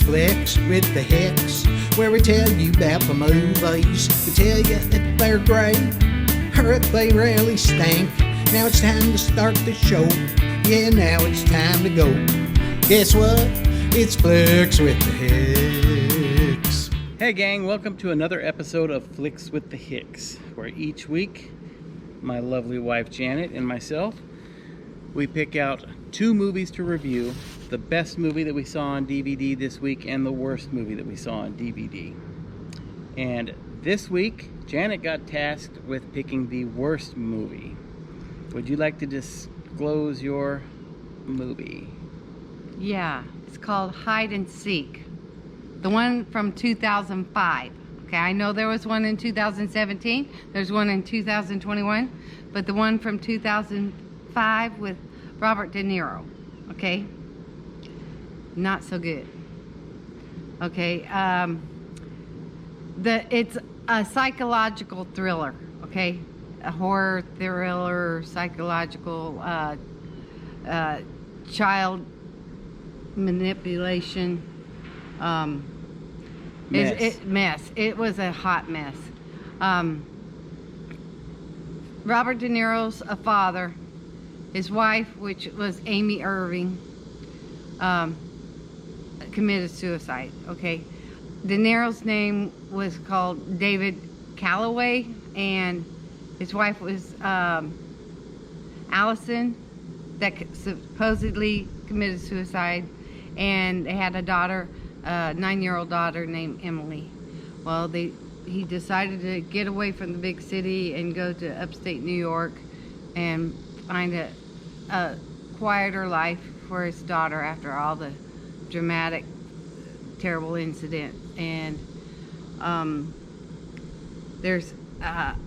Flix with the Hicks, where we tell you about the movies. We tell you if they're great or if they really stink. Now it's time to start the show. Yeah, now it's time to go. Guess what? It's Flix with the Hicks. Hey gang, welcome to another episode of Flix with the Hicks, where each week my lovely wife Janet and myself, we pick out two movies to review. The best movie that we saw on DVD this week and the worst movie that we saw on DVD. And this week, Janet got tasked with picking the worst movie. Would you like to disclose your movie? Yeah, it's called Hide and Seek. The one from 2005. Okay, I know there was one in 2017. There's one in 2021. But the one from 2005 with Robert De Niro. Okay? Not so good. Okay, it's a psychological thriller. Okay? A horror thriller, psychological, child manipulation. Mess. It was a hot mess. Robert De Niro's a father. His wife, which was Amy Irving, committed suicide. Okay, De Niro's name was called David Calloway, and his wife was Allison, that supposedly committed suicide, and they had a daughter, a 9-year-old daughter named Emily. Well, he decided to get away from the big city and go to upstate New York and find a quieter life for his daughter after all the dramatic, terrible incident. And there's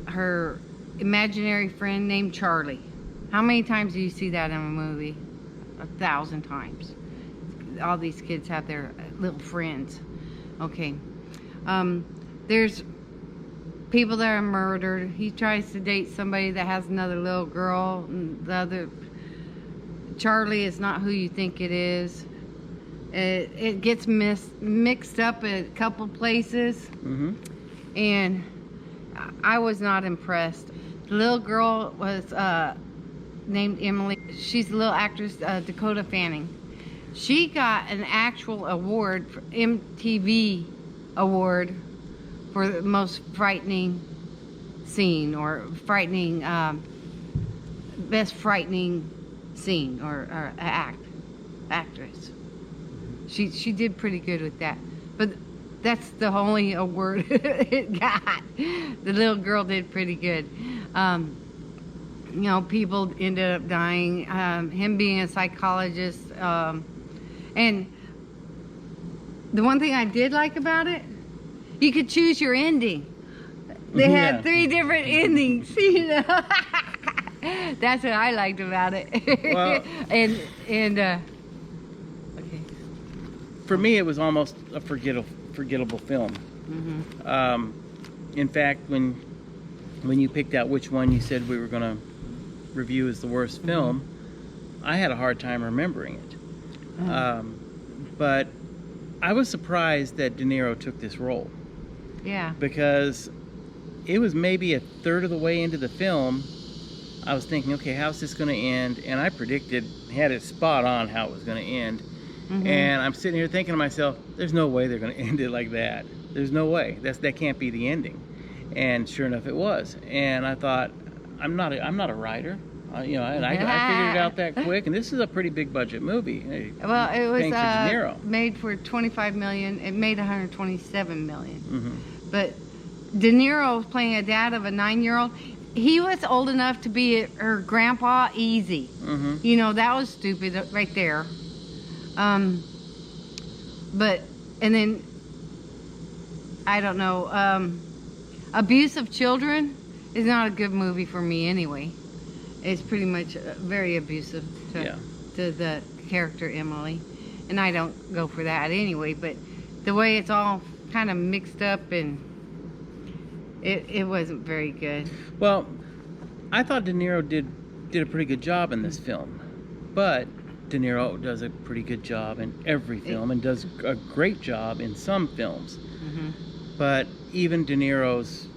her imaginary friend named Charlie. How many times do you see that in a movie? 1,000 times. All these kids have their little friends. Okay. There's people that are murdered. He tries to date somebody that has another little girl. And the other, Charlie is not who you think it is. It gets mixed up at a couple places. Mm-hmm. And I was not impressed. The little girl was named Emily. She's a little actress, Dakota Fanning. She got an actual award, for MTV award, for the most frightening scene, or frightening, best frightening scene, or actress. She did pretty good with that, but that's the only award it got. The little girl did pretty good. You know, people ended up dying. Him being a psychologist, and the one thing I did like about it, you could choose your ending. They had 3 different endings, you know. That's what I liked about it. Well, and okay. For me, it was almost a forgettable film. Mm-hmm. In fact, when you picked out which one you said we were going to review as the worst film, I had a hard time remembering it. But I was surprised that De Niro took this role. Yeah. Because it was maybe a third of the way into the film, I was thinking, okay, how's this going to end? And I had it spot on how it was going to end. Mm-hmm. And I'm sitting here thinking to myself, there's no way they're going to end it like that. There's no way. That can't be the ending. And sure enough, it was. And I thought, I'm not a writer. You know, and I figured it out that quick. And this is a pretty big budget movie. Well, it was made for $25 million. It made $127 million. Mm-hmm. But De Niro was playing a dad of a 9-year-old. He was old enough to be her grandpa easy. Mm-hmm. You know, that was stupid right there. But, and then, I don't know, Abuse of Children is not a good movie for me anyway. It's pretty much very abusive to the character Emily. And I don't go for that anyway, but the way it's all kind of mixed up, and it wasn't very good. Well, I thought De Niro did a pretty good job in this film, but De Niro does a pretty good job in every film and does a great job in some films. Mm-hmm. But even De Niro's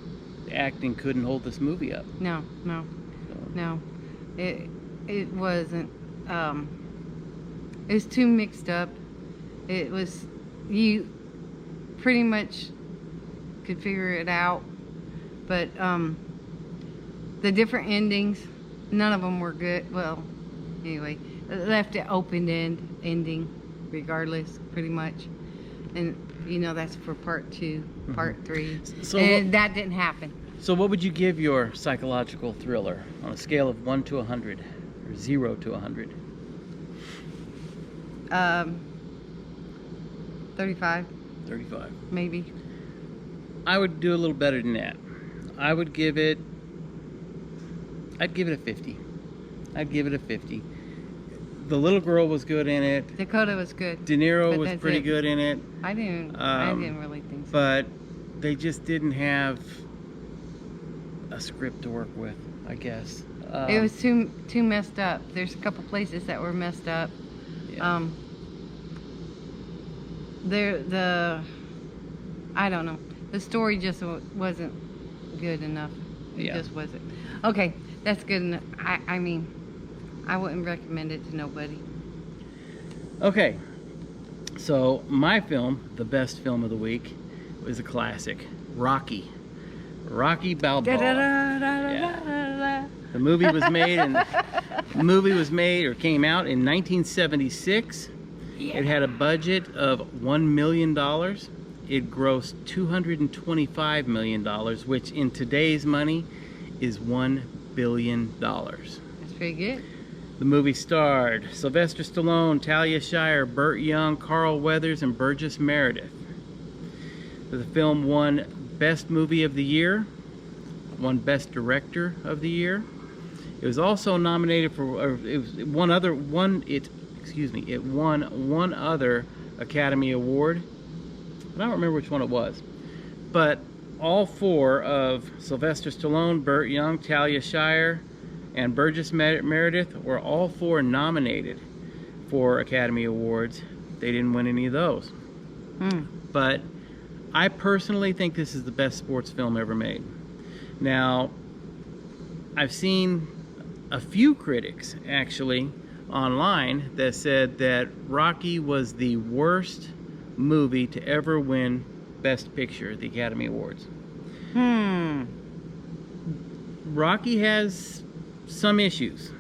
acting couldn't hold this movie up. No. It wasn't. It was too mixed up. It was, you pretty much could figure it out, but the different endings, none of them were good. Well, anyway, it left it ending regardless, pretty much. And that's for part 2, part 3. So and that didn't happen. So what would you give your psychological thriller on a scale of 1 to 100 or 0 to 100? 35, 35. maybe. I would do a little better than that. I'd give it a 50. I'd give it a 50. The little girl was good in it. Dakota was good. De Niro but was that's pretty it. good in it. I didn't really think so. But they just didn't have a script to work with, I guess. It was too messed up. There's a couple places that were messed up. Yeah. I don't know. The story just wasn't good enough. It Yeah. just wasn't. Okay, that's good enough. I mean, I wouldn't recommend it to nobody. Okay, so my film, the best film of the week, was a classic, Rocky Balboa. Yeah. The movie was made or came out in 1976. Yeah. It had a budget of $1 million. It grossed $225 million, which in today's money is $1 billion. That's pretty good. The movie starred Sylvester Stallone, Talia Shire, Burt Young, Carl Weathers, and Burgess Meredith. The film won Best Movie of the Year, won Best Director of the Year. It was also nominated for it won one other Academy Award. I don't remember which one it was. But all 4 of Sylvester Stallone, Burt Young, Talia Shire, and Burgess Meredith were all 4 nominated for Academy Awards. They didn't win any of those. But I personally think this is the best sports film ever made. Now, I've seen a few critics actually online that said that Rocky was the worst movie to ever win Best Picture at the Academy Awards. Rocky has some issues,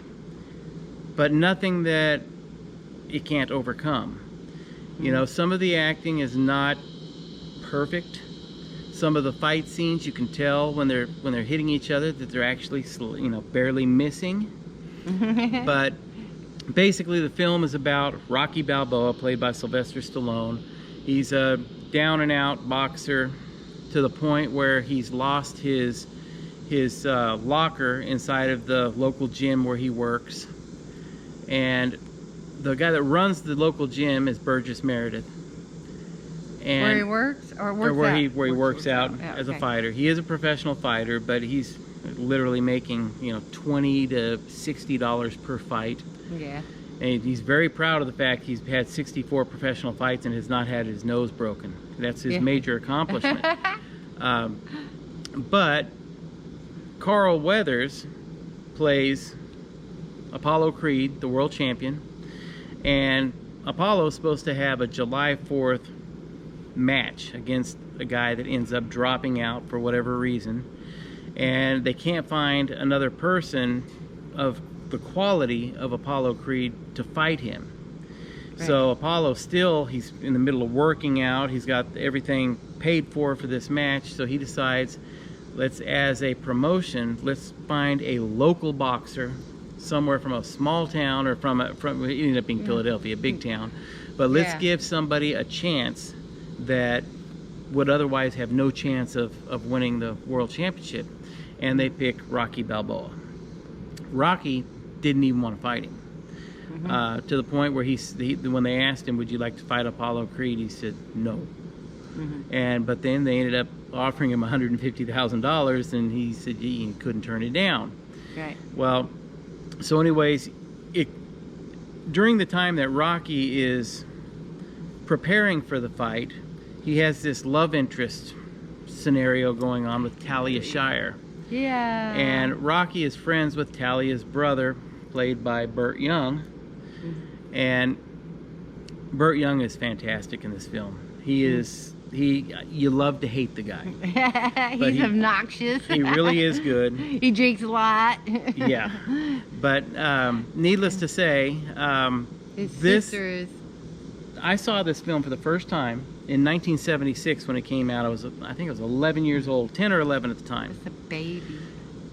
but nothing that it can't overcome. Some of the acting is not perfect. Some of the fight scenes, you can tell when they're hitting each other that they're actually barely missing. But basically the film is about Rocky Balboa, played by Sylvester Stallone. He's a down and out boxer to the point where he's lost his locker inside of the local gym where he works, and the guy that runs the local gym is Burgess Meredith. And where he works, or where he works out Yeah, as a okay. fighter. He is a professional fighter, but he's literally making $20 to $60 per fight. Yeah. And he's very proud of the fact he's had 64 professional fights and has not had his nose broken. That's his major accomplishment. But Carl Weathers plays Apollo Creed, the world champion, and Apollo's supposed to have a July 4th match against a guy that ends up dropping out for whatever reason, and they can't find another person of the quality of Apollo Creed to fight him. Right. So Apollo he's in the middle of working out, he's got everything paid for this match, so he decides, as a promotion, let's find a local boxer somewhere from a small town, or from it ended up being Philadelphia, a big town, but let's give somebody a chance that would otherwise have no chance of winning the world championship. And they pick Rocky Balboa. Rocky didn't even want to fight him. To the point where when they asked him, would you like to fight Apollo Creed, he said no. But then they ended up offering him $150,000, and he said he couldn't turn it down. Right. Well, so anyways, during the time that Rocky is preparing for the fight, he has this love interest scenario going on with Talia Shire. Yeah. And Rocky is friends with Talia's brother, played by Burt Young. And Burt Young is fantastic in this film. You love to hate the guy. He's obnoxious. He really is good. He drinks a lot. Yeah. But needless to say, I saw this film for the first time in 1976 when it came out. I think I was 11 years old, 10 or 11 at the time. It's a baby.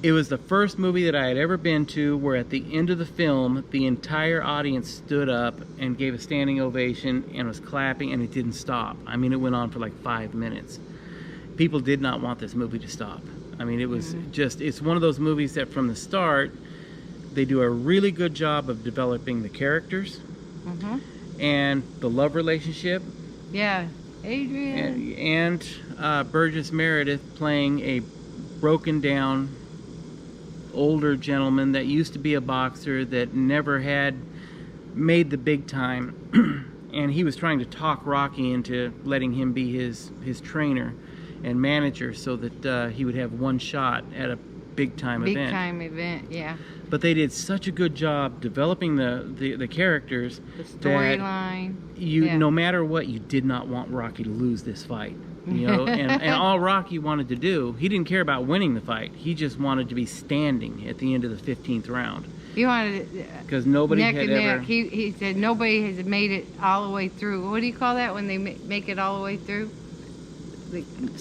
It was the first movie that I had ever been to where at the end of the film, the entire audience stood up and gave a standing ovation and was clapping, and it didn't stop. I mean, it went on for like 5 minutes. People did not want this movie to stop. I mean, it was it's one of those movies that from the start, they do a really good job of developing the characters and the love relationship. Yeah, Adrian. And Burgess Meredith playing a broken down older gentleman that used to be a boxer that never had made the big time, and he was trying to talk Rocky into letting him be his trainer and manager so that he would have one shot at a big time event. Big time event, yeah. But they did such a good job developing the characters, the storyline. No matter what, you did not want Rocky to lose this fight. You know, and all Rocky wanted to do, he didn't care about winning the fight. He just wanted to be standing at the end of the 15th round. He wanted because nobody neck had and ever. Neck. He said nobody has made it all the way through. What do you call that when they make it all the way through?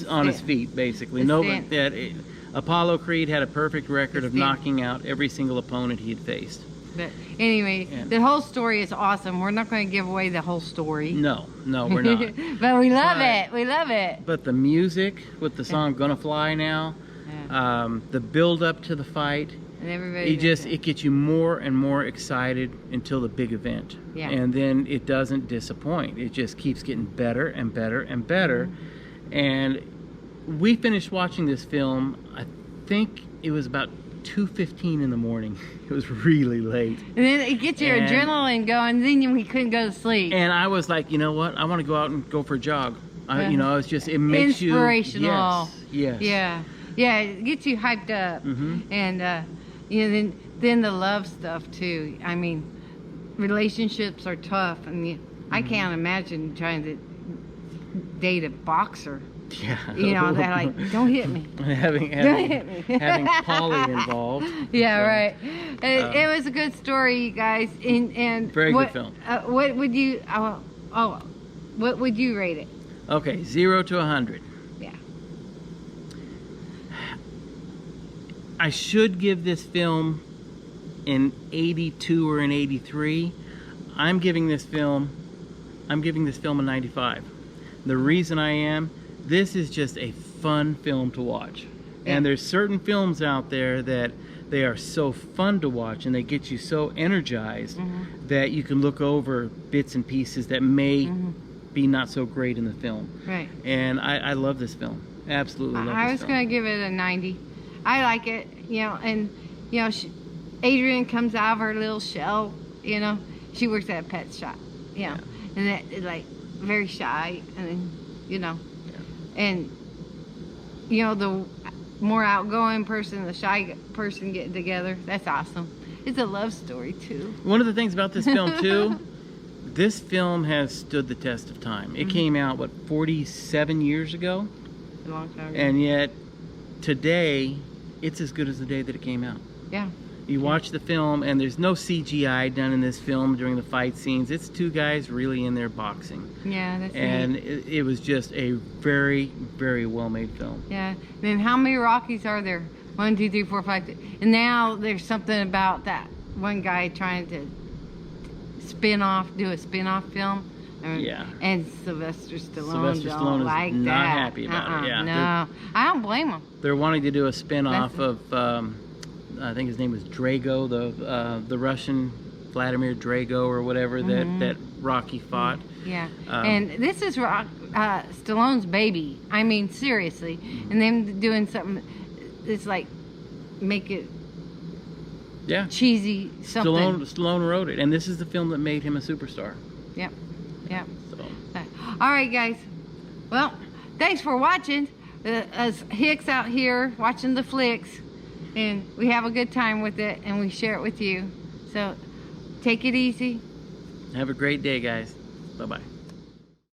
On his feet, basically. Nobody. Apollo Creed had a perfect record of knocking out every single opponent he had faced. But anyway, the whole story is awesome. We're not going to give away the whole story. No, we're not. But we love it. We love it. But the music with the song "Gonna Fly Now," the build up to the fight, and everybody it gets you more and more excited until the big event. Yeah. And then it doesn't disappoint. It just keeps getting better and better and better. And we finished watching this film, I think it was about 2:15 in the morning. It was really late. And then it gets your adrenaline going, then we couldn't go to sleep. And I was like, you know what? I want to go out and go for a jog. It makes you... Inspirational. Yes. Yeah, it gets you hyped up. And, then the love stuff, too. I mean, relationships are tough. And I can't imagine trying to date a boxer. Yeah. They're like, don't hit me. Don't hit me. Having Polly involved. Yeah, right. It was a good story, you guys. And very good film. What would you? What would you rate it? Okay, 0 to 100. Yeah. I should give this film an 82 or an 83. I'm giving this film a 95. The reason I am, this is just a fun film to watch. And there's certain films out there that they are so fun to watch and they get you so energized that you can look over bits and pieces that may be not so great in the film. Right. And I love this film. Absolutely love this film. I was going to give it a 90. I like it, Adrian comes out of her little shell, She works at a pet shop, and that is like very shy, and and the more outgoing person and the shy person getting together, that's awesome. It's a love story too. One of the things about this film too, this film has stood the test of time. It came out 47 years ago, A long time ago. And yet today it's as good as the day that it came out. Yeah. You watch the film, and there's no CGI done in this film during the fight scenes. It's two guys really in there boxing. Yeah, that's and neat. it was just a very, very well-made film. Yeah. Then how many Rockies are there? 1, 2, 3, 4, 5. And now there's something about that one guy trying to do a spin-off film. Yeah. And Sylvester Stallone is like not that. happy about it. Yeah. No, I don't blame him. They're wanting to do a spin-off of, I think his name was Drago, the Russian Vladimir Drago or whatever that Rocky fought. Yeah. And this is Stallone's baby. I mean, seriously. And them doing something, it's like, make it Yeah. cheesy something. Stallone wrote it, and this is the film that made him a superstar. Yep. Yep. So. All right, guys. Well, thanks for watching. Us Hicks out here watching the flicks, and we have a good time with it, and we share it with you. So take it easy. Have a great day, guys. Bye-bye.